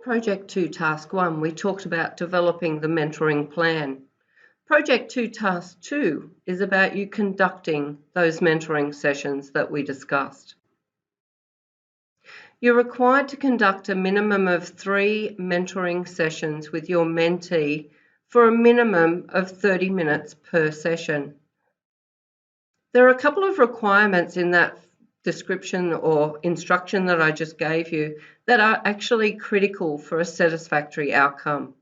Project 2 Task 1, we talked about developing the mentoring plan. Project 2 Task 2 is about you conducting those mentoring sessions that we discussed. You're required to conduct a minimum of 3 mentoring sessions with your mentee for a minimum of 30 minutes per session. There are a couple of requirements in that description or instruction that I just gave you that are actually critical for a satisfactory outcome.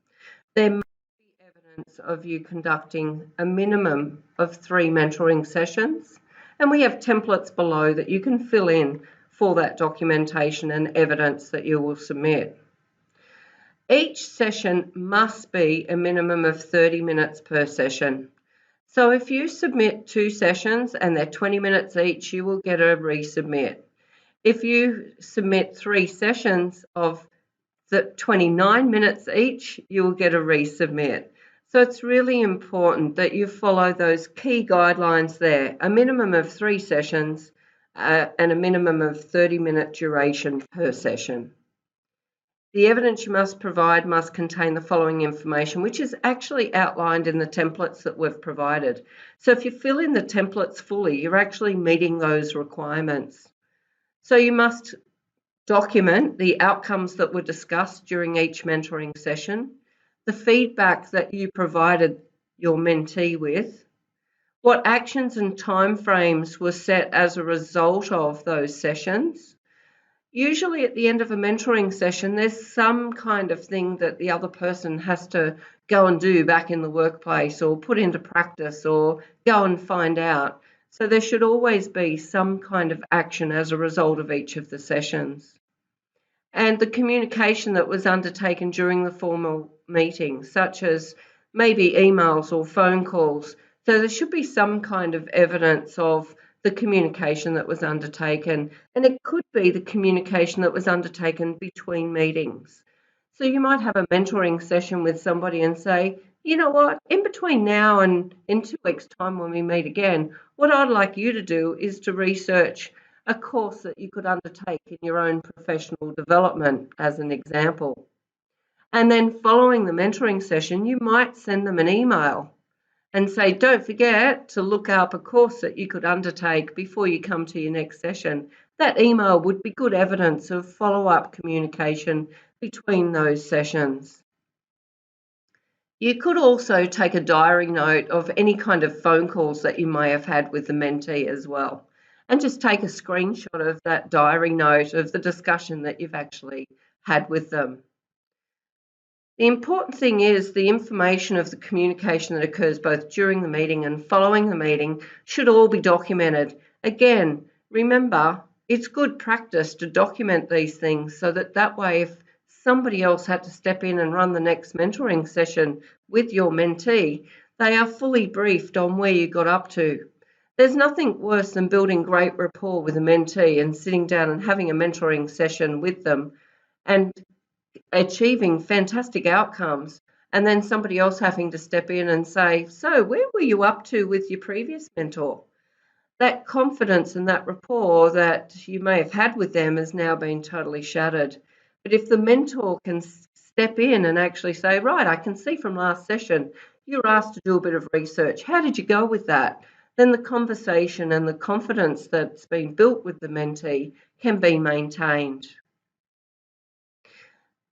There must be evidence of you conducting a minimum of 3 mentoring sessions, and we have templates below that you can fill in for that documentation and evidence that you will submit. Each session must be a minimum of 30 minutes per session. So if you submit 2 sessions and they're 20 minutes each, you will get a resubmit. If you submit 3 sessions of the 29 minutes each, you will get a resubmit. So it's really important that you follow those key guidelines there, a minimum of 3 sessions and a minimum of 30-minute duration per session. The evidence you must provide must contain the following information, which is actually outlined in the templates that we've provided. So if you fill in the templates fully, you're actually meeting those requirements. So you must document the outcomes that were discussed during each mentoring session, the feedback that you provided your mentee with, what actions and timeframes were set as a result of those sessions. Usually at the end of a mentoring session, there's some kind of thing that the other person has to go and do back in the workplace or put into practice or go and find out. So there should always be some kind of action as a result of each of the sessions. And the communication that was undertaken during the formal meeting, such as maybe emails or phone calls. So there should be some kind of evidence of the communication that was undertaken, and it could be the communication that was undertaken between meetings. So you might have a mentoring session with somebody and say, you know what, in between now and in 2 weeks' time when we meet again, what I'd like you to do is to research a course that you could undertake in your own professional development, as an example. And then following the mentoring session, you might send them an email and say, don't forget to look up a course that you could undertake before you come to your next session. That email would be good evidence of follow-up communication between those sessions. You could also take a diary note of any kind of phone calls that you may have had with the mentee as well, and just take a screenshot of that diary note of the discussion that you've actually had with them. The important thing is the information of the communication that occurs both during the meeting and following the meeting should all be documented. Again, remember, it's good practice to document these things so that way if somebody else had to step in and run the next mentoring session with your mentee, they are fully briefed on where you got up to. There's nothing worse than building great rapport with a mentee and sitting down and having a mentoring session with them and achieving fantastic outcomes, and then somebody else having to step in and say, so where were you up to with your previous mentor? That confidence and that rapport that you may have had with them has now been totally shattered. But if the mentor can step in and actually say, right, I can see from last session you were asked to do a bit of research. How did you go with that? Then the conversation and the confidence that's been built with the mentee can be maintained.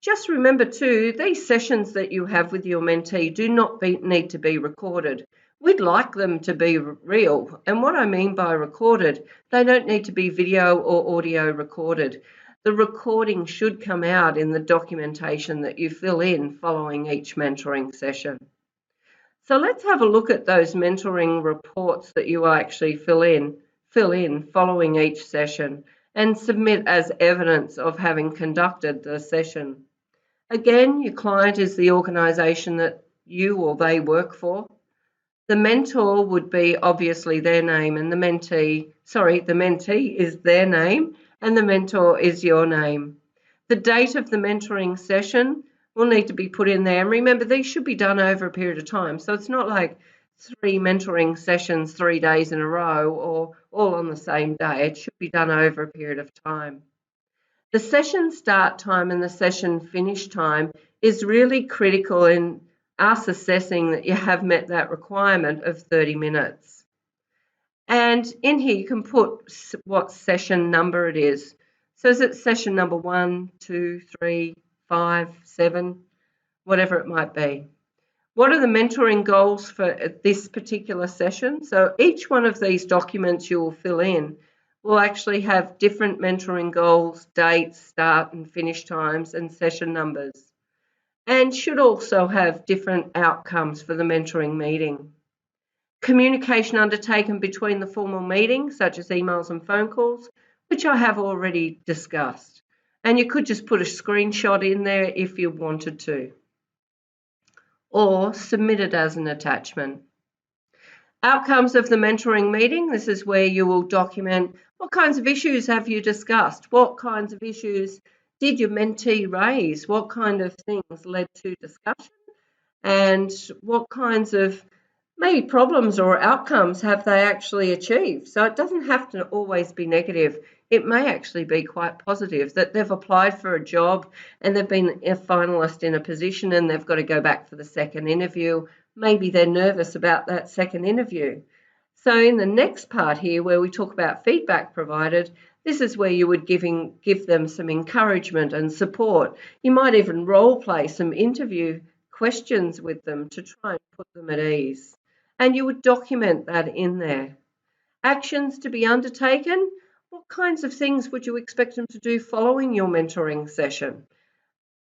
Just remember too, these sessions that you have with your mentee do not need to be recorded. We'd like them to be real, and what I mean by recorded, they don't need to be video or audio recorded. The recording should come out in the documentation that you fill in following each mentoring session. So let's have a look at those mentoring reports that you will actually fill in following each session and submit as evidence of having conducted the session. Again, your client is the organisation that you or they work for. The mentor would be obviously their name, and the mentee is their name and the mentor is your name. The date of the mentoring session will need to be put in there. And remember, these should be done over a period of time. So it's not like 3 mentoring sessions 3 days in a row or all on the same day. It should be done over a period of time. The session start time and the session finish time is really critical in us assessing that you have met that requirement of 30 minutes. And in here you can put what session number it is. So is it session number 1, 2, 3, 5, 7, whatever it might be. What are the mentoring goals for this particular session? So each one of these documents you will fill in will actually have different mentoring goals, dates, start and finish times, and session numbers, and should also have different outcomes for the mentoring meeting. Communication undertaken between the formal meetings, such as emails and phone calls, which I have already discussed. And you could just put a screenshot in there if you wanted to, or submit it as an attachment. Outcomes of the mentoring meeting. This is where you will document what kinds of issues have you discussed, what kinds of issues did your mentee raise, what kind of things led to discussion, and what kinds of maybe problems or outcomes have they actually achieved. So it doesn't have to always be negative. It may actually be quite positive that they've applied for a job and they've been a finalist in a position and they've got to go back for the second interview. Maybe they're nervous about that second interview. So in the next part here where we talk about feedback provided, this is where you would give them some encouragement and support. You might even role play some interview questions with them to try and put them at ease. And you would document that in there. Actions to be undertaken. What kinds of things would you expect them to do following your mentoring session?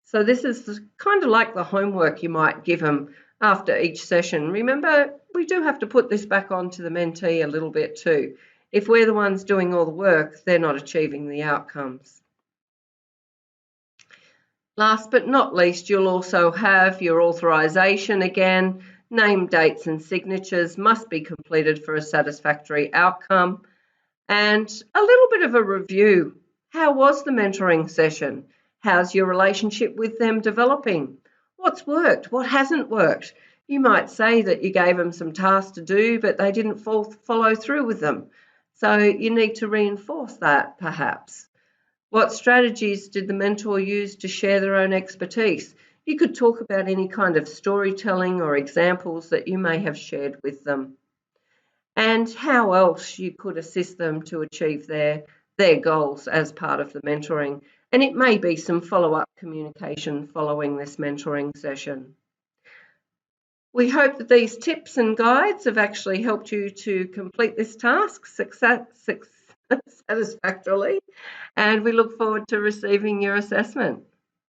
So this is kind of like the homework you might give them after each session. Remember, we do have to put this back onto the mentee a little bit too. If we're the ones doing all the work, they're not achieving the outcomes. Last but not least, you'll also have your authorization again. Name, dates and signatures must be completed for a satisfactory outcome. And a little bit of a review. How was the mentoring session? How's your relationship with them developing? What's worked? What hasn't worked? You might say that you gave them some tasks to do, but they didn't follow through with them. So you need to reinforce that perhaps. What strategies did the mentor use to share their own expertise? You could talk about any kind of storytelling or examples that you may have shared with them, and how else you could assist them to achieve their goals as part of the mentoring. And it may be some follow-up communication following this mentoring session. We hope that these tips and guides have actually helped you to complete this task satisfactorily, and we look forward to receiving your assessment.